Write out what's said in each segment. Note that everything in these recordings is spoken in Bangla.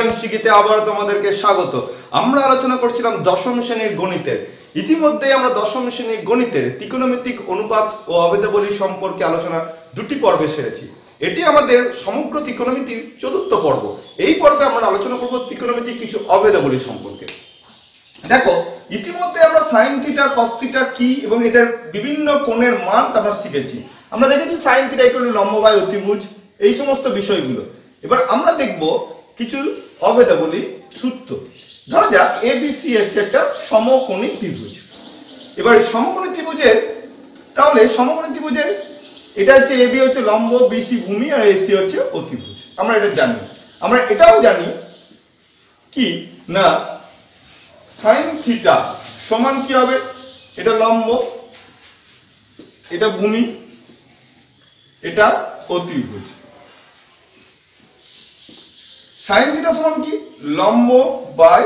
বিজ্ঞান শিখিতে আবার তোমাদেরকে স্বাগত। আমরা আলোচনা করছিলাম দশম শ্রেণীর গণিতের। ইতিমধ্যে আমরা দশম শ্রেণীর গণিতের ত্রিকোণমিতিক অনুপাত ও অভেদাবলী সম্পর্কে আলোচনা দুটি পর্বে সেরেছি। এটি আমাদের সমগ্র ত্রিকোণমিতির চতুর্থ পর্ব। এই পর্বে আমরা আলোচনা করব ত্রিকোণমিতিক কিছু অভেদাবলী সম্পর্কে। দেখো, ইতিমধ্যে আমরা সাইন থিটা, কস থিটা কি এবং এদের বিভিন্ন কোণের মান আমরা শিখেছি। আমরা দেখেছি সাইন থিটা ইকুয়াল টু লম্ব বাই অতিভুজ, এই সমস্ত বিষয়গুলো। এবার আমরা দেখব কিছু অভেদাবলী সূত্র। ধরা যাক এবিসি হচ্ছে একটা সমকোণী ত্রিভুজ। এবার সমকোণী ত্রিভুজের, তাহলে সমকোণী ত্রিভুজের এটা হচ্ছে এবি হচ্ছে লম্ব, বিসি ভূমি আর এসি হচ্ছে অতিভুজ। আমরা এটা জানি। আমরা এটাও জানি কি না, সাইন থিটা সমান কি হবে, এটা লম্ব, এটা ভূমি, এটা অতিভুজ। সাইন থিটা সমান কি, লম্ব বাই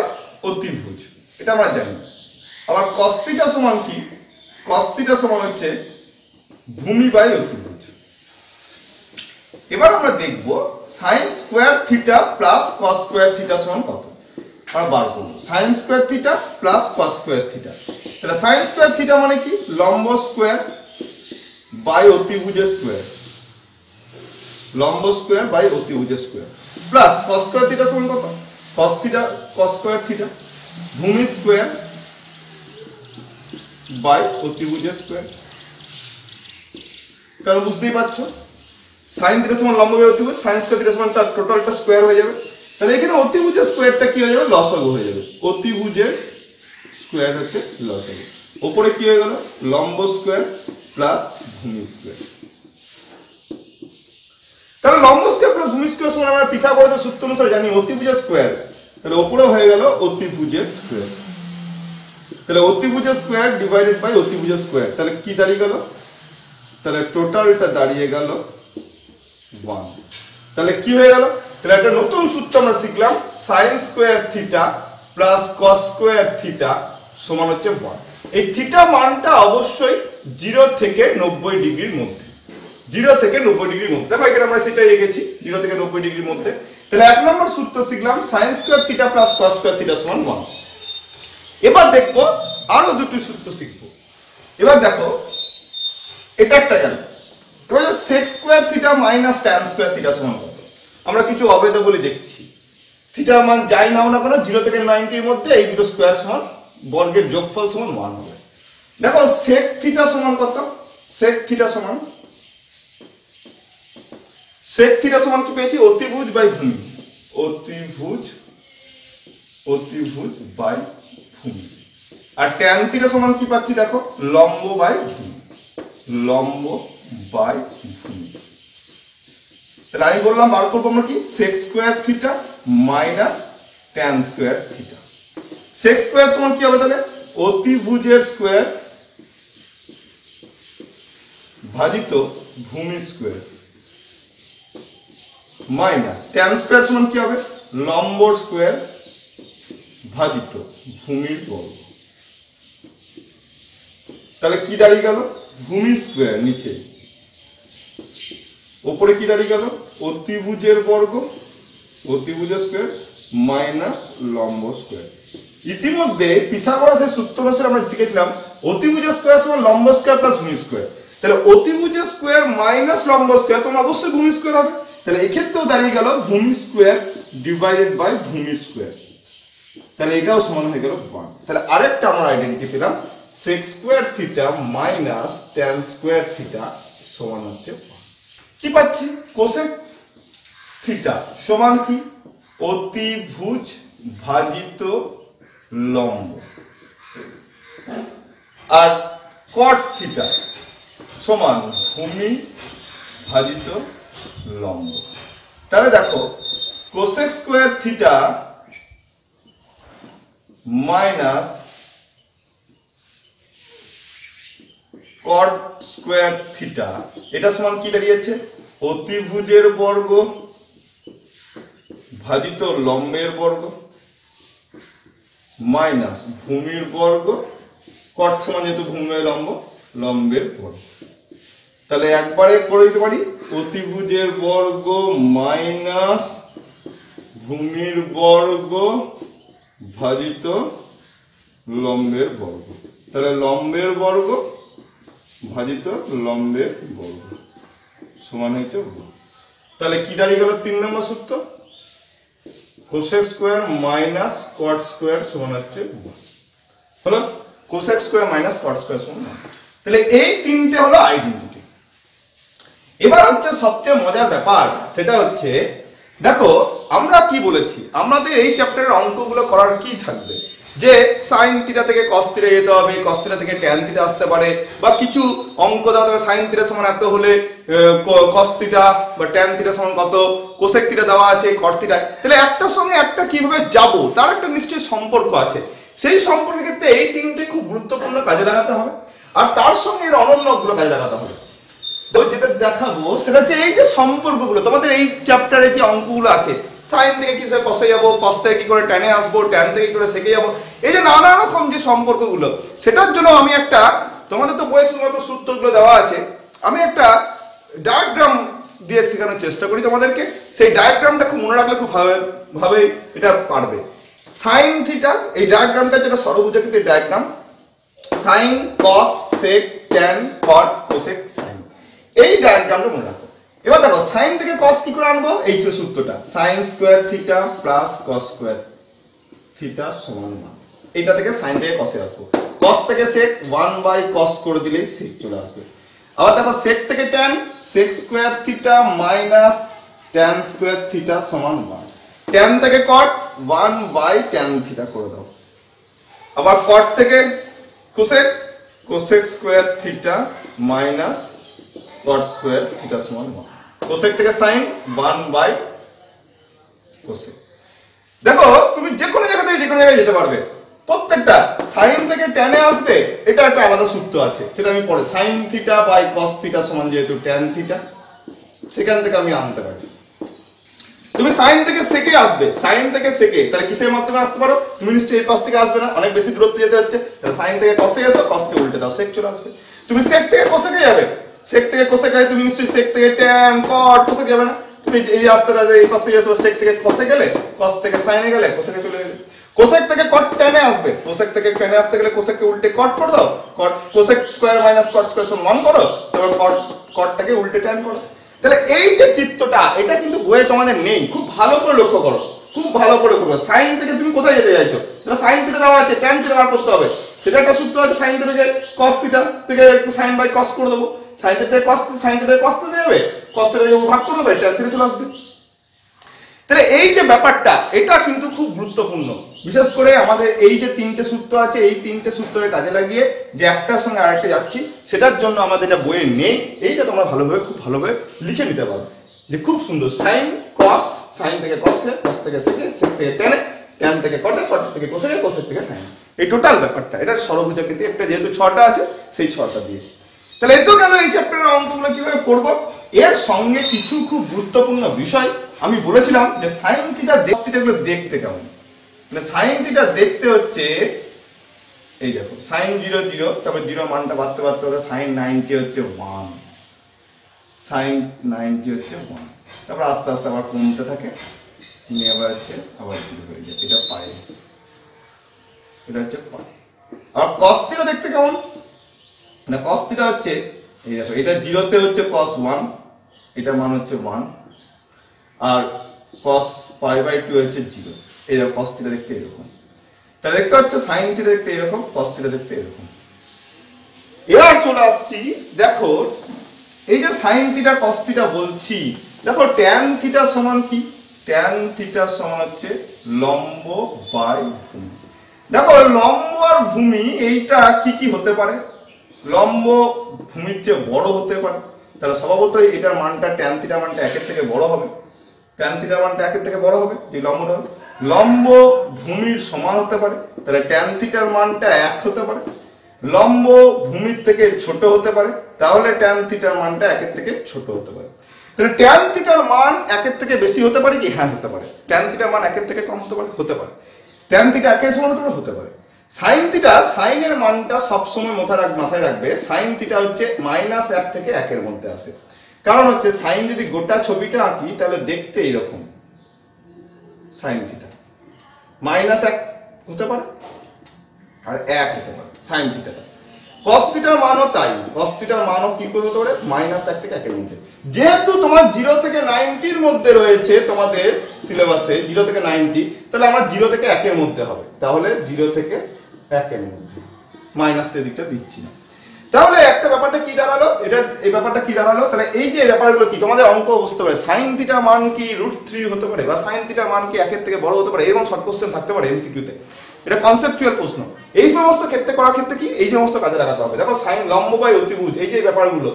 অতিভুজ, এটা আমরা জানি। আবার কস থিটা সমান কি, কস থিটা সমান হচ্ছে ভূমি বাই অতিভুজ। এবার আমরা দেখব sine square theta plus cos square theta সমান কত। আমরা বার করব sine square theta plus cos square theta. তাহলে সাইন স্কোয়ার থিটা মানে কি, লম্ব স্কোয়ার বাই অতিভুজের স্কোয়ার, লম্ব স্কোয়ার বাই অতিভুজের square, plus cos square theta সমান কত, cos theta cos square theta, ভূমি স্কোয়ার বাই অতিভুজের স্কোয়ার। কারণ বুঝতেই পারছো সাইন থিটা সমান লম্ব বাই অতিভুজ, সাইন স্কোয়ার থিটা সমান তার টোটালটা স্কোয়ার হয়ে যাবে। তাহলে এখানে অতিভুজের স্কোয়ারটা কি হয়ে যাবে, লসাগু হয়ে যাবে। অতিভুজের স্কোয়ার হচ্ছে লসাগু। উপরে কি হয়ে গেল, লম্ব স্কোয়ার প্লাস ভূমি স্কোয়ার। তাহলে লম্ব স্কোয়ার প্লাস ভূমি স্কোয়ার সমান আমরা পিথাগোরাসের সূত্র অনুসারে জানি অতিভুজের স্কোয়ার। তাহলে উপরে হয়ে গেল অতিভুজের স্কোয়ার। তাহলে অতিভুজের স্কোয়ার ডিভাইডেড বাই অতিভুজের স্কোয়ার, তাহলে কি দাঁড়িয়ে গেল, তাহলে টোটালটা দাঁড়িয়ে গেল 1। তাহলে কি হয়ে গেল, তাহলে একটা নতুন সূত্র আমরা শিখলাম, sign square theta plus cos square theta সমান হচ্ছে 1। এই থিটা মানটা অবশ্যই 0 থেকে 90 ডিগ্রির মধ্যে, 0 থেকে 90 ডিগ্রির মধ্যে। দেখো এখানে আমরা সেটাই রেখেছি, 0 থেকে 90 ডিগ্রির মধ্যে। তাহলে এক নম্বর সূত্র শিখলাম, sign square theta plus cos square theta সমান 1। এবার দেখবো আরো দুটো সূত্র শিখবো। এবার দেখো এটা একটা গেল। এবার sec square theta minus tan square theta সমান কত। আমরা কিছু অভেদাবলী দেখছি, থিটার মান যাই নাও না কেন 0 থেকে 90 মধ্যে এই দুটো স্কোয়ার সমান বর্গের যোগফল সমান 1 হবে। দেখো সেক থিটা সমান কত, সেক থিটা সমান, সেক থিটা সমান কি পেয়েছি, অতিভুজ বাই ভূমি, অতিভুজ, অতিভুজ বাই ভূমি। আর ট্যান থিটা সমান কি পাচ্ছি, দেখো লম্ব বাই ভূমি, লম্ব বাই ভূমি। তাহলে আমি বললাম বার করবো আমরা কি, sec square theta minus tan square theta. Sec square সমান কি হবে, তাহলে অতিভুজের স্কোয়ার ভাজিত ভূমি স্কোয়ার মাইনাস ট্যান স্কোয়ার সমান কি হবে, লম্বর স্কোয়ার ভাজিত ভূমির বর্গ। তাহলে কি দাঁড়িয়ে গেল, ভূমি স্কোয়ার নিচে, উপরে কি দাঁড়িয়ে গেল, অতিভুজের বর্গ, অতিভুজের স্কোয়ার মাইনাস লম্ব স্কোয়ার। ইতিমধ্যে পিথাগোরাসের সূত্র অনুসারে আমরা শিখেছিলাম অতিভুজের স্কোয়ার সমান লম্ব স্কোয়ার প্লাস ভূমি স্কোয়ার। তাহলে অতিভুজের স্কোয়ার মাইনাস লম্ব স্কোয়ার সমান অবশ্যই ভূমি স্কোয়ার হবে। তাহলে এক্ষেত্রেও দাঁড়িয়ে গেল ভূমি স্কোয়ার ডিভাইডেড বাই ভূমি স্কোয়ার। তাহলে এটাও সমান হয়ে গেল 1। তাহলে আরেকটা আমরা আইডেন্টিটি পেলাম, sec square theta minus tan square theta সমান হচ্ছে 1। কি পাচ্ছি, কোসেক থিটা সমান কি, অতিভুজ ভাজিত লম্ব, আর কট থিটা সমান ভূমি ভাজিত লম্ব। তাহলে দেখো cosec square theta minus cot square theta, এটা সমান কি দাঁড়িয়েছে, অতিভুজের বর্গ ভাজিত লম্বের বর্গ মাইনাস ভূমির বর্গ, কট সমান যেহেতু ভূমি লম্ব, লম্বের বর্গ। তাহলে একবারে করে দিতে পারি অতিভুজের বর্গ মাইনাস ভূমির বর্গ ভাজিত লম্বের বর্গ। তাহলে লম্বের বর্গ ভাজিত লম্বের বর্গ সমান হয়েছে। তাহলে কি দাঁড়িয়ে গেল 3 নম্বর সূত্র, cosec square minus cot square সমান হচ্ছে হলো cosec square minus cot square সমান। তাহলে এই তিনটে হলো আইডেন্টিটি। এবার হচ্ছে সবচেয়ে মজার ব্যাপার, সেটা হচ্ছে দেখো আমরা কি বলেছি, আমাদের এই চ্যাপ্টারের অঙ্কগুলো করার কি থাকবে, যে সাইন থিটা থেকে কস থিটা যেতে হবে, কস থিটা থেকে ট্যান থিটা আসতে পারে, বা কিছু অঙ্ক দেওয়া হবে সাইন থিটা সমান এত হলে কস থিটা বা ট্যান থিটা সমান কত, কোসেক থিটা দেওয়া আছে কট থিটা। তাহলে একটার সঙ্গে একটা কিভাবে যাব তার একটা নিশ্চয়ই সম্পর্ক আছে। সেই সম্পর্কের ক্ষেত্রে এই তিনটে খুব গুরুত্বপূর্ণ কাজে লাগাতে হবে, আর তার সঙ্গে এর অনন্যগুলো কাজে লাগাতে হবে। তো যেটা দেখাবো সেটা হচ্ছে এই যে সম্পর্কগুলো তোমাদের এই চ্যাপ্টারে যে অঙ্কগুলো আছে, সাইন থেকে কি কসে যাবো, কস থেকে কি করে ট্যানে আসবো, ট্যান থেকে কি করে সেকে যাবো, এই যে নানা রকম যে সম্পর্কগুলো, সেটার জন্য আমি একটা, তোমাদের তো বয়স মতো সূত্রগুলো দেওয়া আছে, আমি একটা ডায়াগ্রাম দিয়ে শেখানোর চেষ্টা করি তোমাদেরকে। সেই ডায়াগ্রামটা খুব মনে রাখলে খুব ভাবে এটা পারবে। সাইন থিটা, এই ডায়াগ্রামটা যেটা ষড়ভুজাকৃতির ডায়াগ্রাম, সাইন কস সেক ট্যান কট কোসেক সাইন, এই ডায়াগ্রামটা মনে রাখো। এবার দেখো সাইন থেকে কস কি করে আনবো, এই যে সূত্রটা sign square theta plus cos square theta সমান 1, এইটা থেকে সাইন থেকে কসে আসবো। কস থেকে সেক 1 বাই কস করে দিলেই সেক চলে আসবে। আবার দেখো সেক থেকে tan, sec square theta minus tan square theta সমান 1। ট্যান থেকে কট 1 বাই ট্যান থিটা করে দাও। আবার কট থেকে cosec, cosec square theta minus cot square theta সমান 1। কোসেক থেকে সাইন 1 বাই কোসেক। দেখো তুমি যে কোনো জায়গা থেকে যে কোনো জায়গায় যেতে পারবে, প্রত্যেকটা সাইন থেকে ট্যানে আসবে, এটা একটা আলাদা সূত্র আছে, সেটা আমি পরে sine theta by cos theta সমান যেহেতু ট্যান থিটা, সেখান থেকে আমি আনতে পারি। তুমি সাইন থেকে সেকে আসবে, সাইন থেকে সেকে, তাহলে কিসের মাধ্যমে আসতে পারো, তুমি নিশ্চয়ই এই পাশ থেকে আসবে না, অনেক বেশি দূরত্বে যেতে হচ্ছে, তাহলে সাইন থেকে কসে এসো, কসকে উল্টে দাও, সেক চলে আসবে। তুমি সেক থেকে কোসেকে যাবে, সেক থেকে কোসেকে গেলে তুমি নিশ্চয়ই সেক থেকে ট্যান কট কোসেকে যাবে না, তুমি এই রাস্তাটা এই পাশ থেকে আসবে, সেক থেকে কসে গেলে, কস থেকে সাইনে গেলে, কোসেকে চলে গেলে। কোসেক থেকে কট ট্যানে আসবে, কোসেক থেকে ট্যানে আসতে গেলে কোসেককে উল্টে কট করে দাও, কট কোসেক স্কয়ার মাইনাস কট স্কয়ার সমান 1 করো, তারপর কটটাকে উল্টে ট্যান করো। তাহলে এই যে চিত্রটা, এটা কিন্তু বইয়ে তোমাদের নেই, খুব ভালো করে লক্ষ্য করো, খুব ভালো করে লক্ষ্য করো। সাইন থেকে তুমি কোথায় যেতে চাইছো, তাহলে সাইন থিটা দেওয়া আছে, ট্যান থিটা বার করতে হবে, সেটা একটা সূত্র আছে। সাইন থিটা থেকে কস থিটা থেকে সাইন বাই কস করে দেবো, সাইন থিটা থেকে কস, সাইন থিটা থেকে কস থিটা যাবে, কস থিটা ভাগ করে দেবে, ট্যান থিটা চলে আসবে। তাহলে এই যে ব্যাপারটা, এটা কিন্তু খুব গুরুত্বপূর্ণ, বিশেষ করে আমাদের এই যে তিনটে সূত্র আছে, এই তিনটে সূত্রকে কাজে লাগিয়ে যে একটার সঙ্গে আরেকটা যাচ্ছি, সেটার জন্য আমাদের এটা বইয়ে নেই। এইটা তোমরা ভালোভাবে, খুব ভালোভাবে লিখে নিতে পারো, যে খুব সুন্দর সাইন কস, সাইন থেকে কসে, কস থেকে সেকে, সেক থেকে ট্যানে, ট্যান থেকে কটে, কট থেকে কোসেকে, কোসেক থেকে সাইন, এই টোটাল ব্যাপারটা, এটা ষড়ভুজাকৃতি একটা, যেহেতু 6টা আছে সেই 6টা দিয়ে। তাহলে এতো গেল এই চ্যাপ্টারের অঙ্কগুলো কিভাবে করবো। এর সঙ্গে কিছু খুব গুরুত্বপূর্ণ বিষয় আমি বলেছিলাম, যে সাইন থিটা গুলো দেখতে কেমন, মানে সাইন থিটা দেখতে হচ্ছে এই দেখো, সাইন 0 0, তারপর 0 মানটা বাড়তে বাড়তে হলে সাইন 90 হচ্ছে 1, সাইন 90 হচ্ছে 1, তারপর আস্তে আস্তে আবার কমতে থাকে, নিয়ে আবার হচ্ছে আবার 0 হয়ে যায়, এটা পাই, এটা হচ্ছে পাই। আর কস থিটা দেখতে কেমন, না কস থিটা হচ্ছে এই দেখো, এটা 0 তে হচ্ছে cos 1, এটা মান হচ্ছে 1, আর cos পাই বাই 2 হচ্ছে 0, এই দেখো cos থিটা দেখতে এরকম। তাহলে দেখতে হচ্ছে সাইন থিটা দেখতে এরকম, cos থিটা দেখতে এরকম। এবার চলে আসছি, দেখো এই যে সাইন থিটা cos থিটা বলছি, দেখো ট্যান থিটা সমান কি, ট্যান থিটা সমান হচ্ছে লম্ব বাই ভূমি। দেখো লম্ব আর ভূমি এইটা কি কি হতে পারে, লম্ব ভূমির চেয়ে বড় হতে পারে, তাহলে স্বভাবতই এটার মানটা ট্যান থিটা মানটা 1 এর থেকে বড় হবে, ট্যান থিটা মানটা 1 এর থেকে বড় হবে, যে লম্বটা হবে। লম্ব ভূমির সমান হতে পারে, তাহলে ট্যান থিটার মানটা 1 হতে পারে। লম্ব ভূমির থেকে ছোট হতে পারে, তাহলে ট্যান থিটার মানটা 1 এর থেকে ছোট হতে পারে। তাহলে ট্যান থিটার মান 1 এর থেকে বেশি হতে পারে কি, হ্যাঁ হতে পারে। ট্যান থিটার মান 1 এর থেকে কম হতে পারে, হতে পারে। ট্যান থিটা 1 এর সমান হতে পারে। সাইন থিটা, সাইনের মানটা সবসময় মাথায় রাখবে, সাইন থিটা হচ্ছে -1 থেকে 1 এর মধ্যে আসে। কারণ হচ্ছে সাইন যদি গোটা ছবিটা আঁকি তাহলে দেখতে এইরকম, সাইন থিটা, মাইনাস 1 হতে পারে আর 1 হতে পারে সাইন থিটাটা। কস থিটার মানও তাই, কস থিটার মানও কি করে হতে পারে -1 থেকে 1 এর মধ্যে। যেহেতু তোমার 0 থেকে 90 এর মধ্যে রয়েছে তোমাদের সিলেবাসে 0 থেকে 90, তাহলে আমরা 0 থেকে 1 এর মধ্যে হবে, তাহলে 0 থেকে 1 এর মধ্যে, মাইনাস এর দিকটা দিচ্ছি না। তাহলে একটা ব্যাপারটা কি দাঁড়ালো, এটা এই ব্যাপারটা কি দাঁড়ালো, তাহলে এই যে ব্যাপারগুলো কি তোমাদের অঙ্ক বুঝতে পারে, সাইন থিটা মান কি √3 হতে পারে বা সাইন থিটা মান কি 1 এর থেকে বড় হতে পারে, এরকম শর্ট কোশ্চেন থাকতে পারে এমসিকিউতে। এটা কনসেপচুয়াল প্রশ্ন। এই সমস্ত ক্ষেত্রে করার ক্ষেত্রে কি এই সমস্ত কাজে লাগাতে হবে। দেখো সাইন লম্ব বাই অতিভুজ, এই যে ব্যাপারগুলো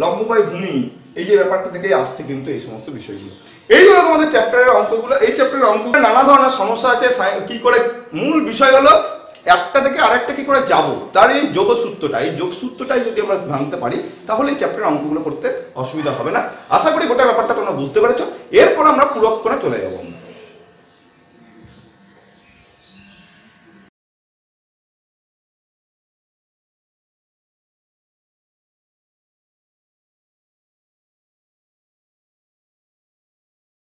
লম্ব বাই ভূমি, এই যে ব্যাপারটা থেকে আসছে কিন্তু এই সমস্ত বিষয়গুলো। এইগুলো তোমাদের চ্যাপ্টারের অঙ্কগুলো। এই চ্যাপ্টারের অঙ্কগুলো নানা ধরনের সমস্যা আছে। কি করে মূল বিষয় হলো একটা থেকে আরেকটা কি করে যাব, তার এই যোগসূত্রটাই যদি আমরা ভাঙতে পারি তাহলে এই চ্যাপ্টারের অঙ্কগুলো করতে অসুবিধা হবে না। আশা করি গোটা ব্যাপারটা তোমরা বুঝতে পেরেছো। এরপর আমরা পুরক্ষণে চলে যাবো।